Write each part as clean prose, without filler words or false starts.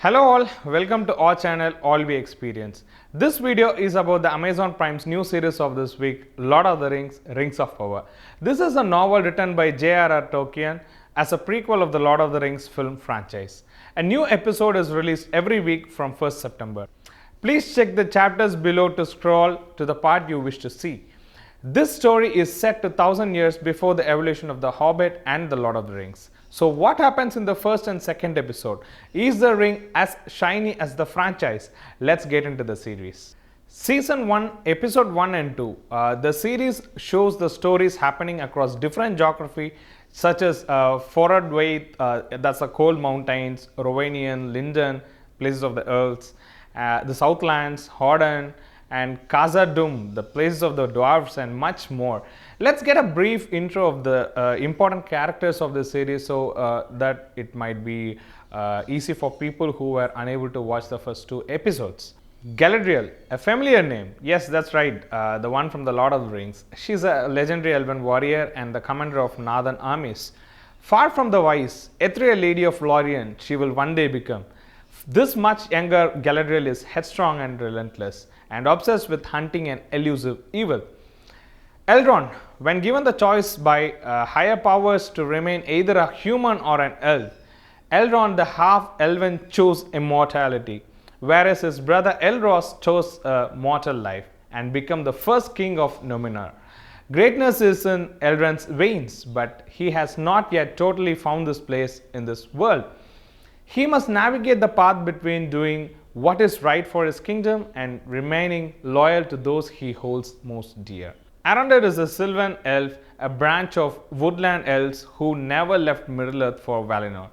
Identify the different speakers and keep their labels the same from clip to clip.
Speaker 1: Hello all, welcome to our channel All We Experience. This video is about the Amazon Prime's new series of this week, Lord of the Rings, Rings of Power. This is a novel written by J.R.R. Tolkien as a prequel of the Lord of the Rings film franchise. A new episode is released every week from 1st September. Please check the chapters below to scroll to the part you wish to see. This story is set to 1000 years before the evolution of The Hobbit and The Lord of the Rings. So what happens in the first and second episode? Is the ring as shiny as the franchise? Let's get into the series. Season 1, Episode 1 and 2. The series shows the stories happening across different geography such as Forodwaith, that's the cold mountains, Rovanian, Linden, places of the earths, the Southlands, Horden, and Khazad-dûm, the places of the dwarves, and much more. Let's get a brief intro of the important characters of this series so that it might be easy for people who were unable to watch the first two episodes. Galadriel, a familiar name. Yes, that's right, the one from the Lord of the Rings. She's a legendary elven warrior and the commander of northern armies. Far from the wise, ethereal lady of Lorien, she will one day become. This much younger Galadriel is headstrong and relentless, and obsessed with hunting and elusive evil. Elrond, when given the choice by higher powers to remain either a human or an elf, Elrond the half-elven chose immortality, whereas his brother Elros chose a mortal life and became the first king of Numenor. Greatness is in Elrond's veins, but he has not yet totally found his place in this world. He must navigate the path between doing what is right for his kingdom and remaining loyal to those he holds most dear. Arondir is a Sylvan elf, a branch of woodland elves who never left Middle-earth for Valinor.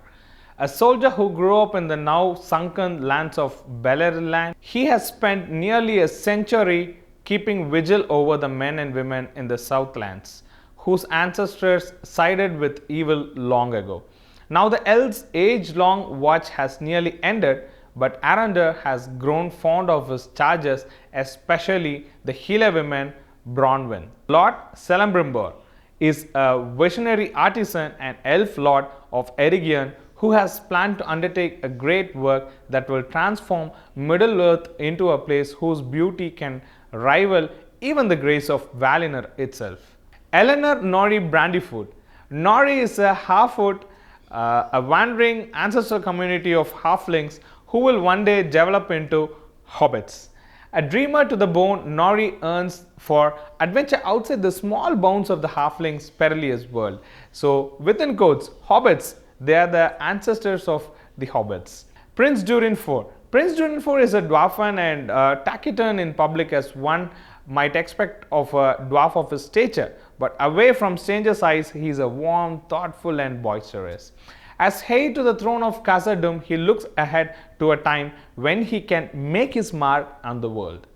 Speaker 1: A soldier who grew up in the now sunken lands of Beleriand, he has spent nearly a century keeping vigil over the men and women in the Southlands, whose ancestors sided with evil long ago. Now the elves' age-long watch has nearly ended, but Arondir has grown fond of his charges, especially the healer women Bronwyn. Lord Celebrimbor is a visionary artisan and elf lord of Eregion who has planned to undertake a great work that will transform Middle-earth into a place whose beauty can rival even the grace of Valinor itself. Eleanor Nori Brandyfoot. Nori is a half-foot, a wandering ancestral community of halflings who will one day develop into hobbits. A dreamer to the bone, Nori yearns for adventure outside the small bounds of the halflings' perilous world. So, within quotes, hobbits, they are the ancestors of the hobbits. Prince Durin IV. Prince Durin IV is a dwarfen and taciturn in public as one might expect of a dwarf of his stature, but away from strangers' eyes, he is a warm, thoughtful, and boisterous. As heir to the throne of Khazad-dûm, he looks ahead to a time when he can make his mark on the world.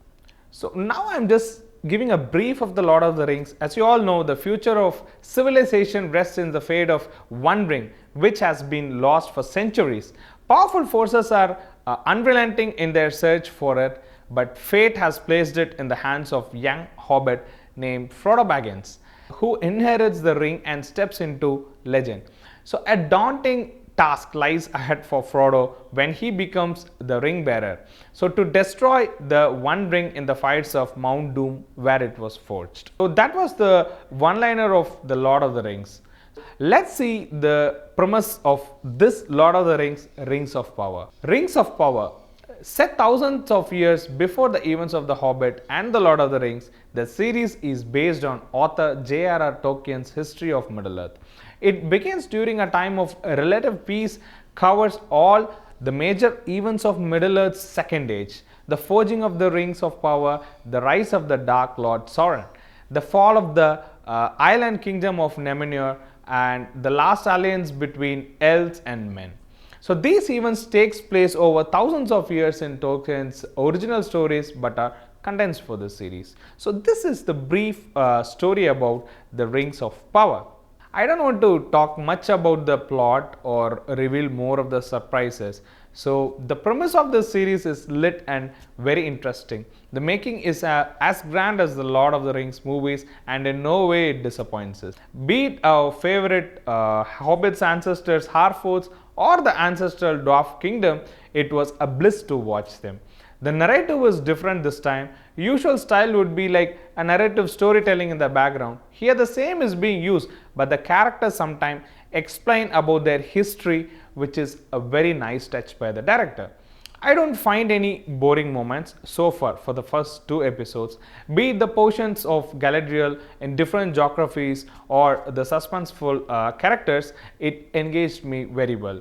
Speaker 1: So now I'm just giving a brief of the Lord of the Rings. As you all know, the future of civilization rests in the fate of One Ring, which has been lost for centuries. Powerful forces are unrelenting in their search for it, but fate has placed it in the hands of young hobbit named Frodo Baggins, who inherits the ring and steps into legend. So a daunting task lies ahead for Frodo when he becomes the ring bearer. So to destroy the One Ring in the fires of Mount Doom where it was forged. So that was the one-liner of the Lord of the Rings. Let's see the premise of this Lord of the Rings, Rings of Power. Rings of Power. Set thousands of years before the events of The Hobbit and The Lord of the Rings, the series is based on author J.R.R. Tolkien's history of Middle-earth. It begins during a time of relative peace, covers all the major events of Middle-earth's Second Age, the forging of the Rings of Power, the rise of the Dark Lord Sauron, the fall of the island kingdom of Numenor, and the last alliance between elves and men. So these events takes place over thousands of years in Tolkien's original stories but are condensed for this series. So this is the brief story about the Rings of Power. I don't want to talk much about the plot or reveal more of the surprises. So the premise of this series is lit and very interesting. The making is as grand as the Lord of the Rings movies, and in no way it disappoints us. Be it our favorite Hobbit's ancestors Harfoots or the ancestral dwarf kingdom, it was a bliss to watch them. The narrative was different this time. Usual style would be like a narrative storytelling in the background. Here the same is being used, but the characters sometimes explain about their history, which is a very nice touch by the director. I don't find any boring moments so far for the first two episodes, be it the portions of Galadriel in different geographies or the suspenseful characters. It engaged me very well.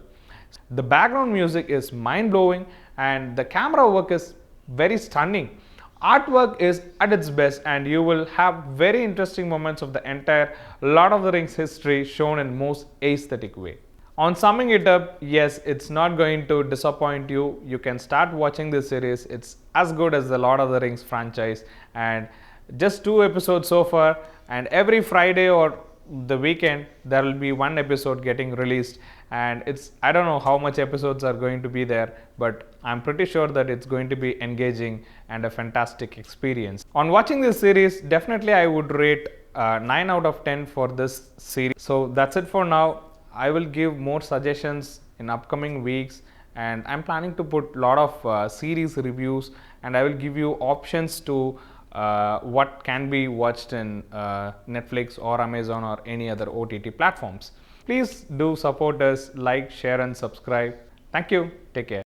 Speaker 1: The background music is mind blowing and the camera work is very stunning. Artwork is at its best and you will have very interesting moments of the entire Lord of the Rings history shown in most aesthetic way. On summing it up, yes, it's not going to disappoint you. You can start watching this series. It's as good as the Lord of the Rings franchise, and just 2 episodes so far, and every Friday or the weekend there will be one episode getting released, and I don't know how much episodes are going to be there, but I'm pretty sure that it's going to be engaging and a fantastic experience. On watching this series, definitely I would rate 9 out of 10 for this series. So that's it for now. I will give more suggestions in upcoming weeks, and I'm planning to put a lot of series reviews, and I will give you options to what can be watched in Netflix or Amazon or any other OTT platforms. Please do support us, like, share and subscribe. Thank you. Take care.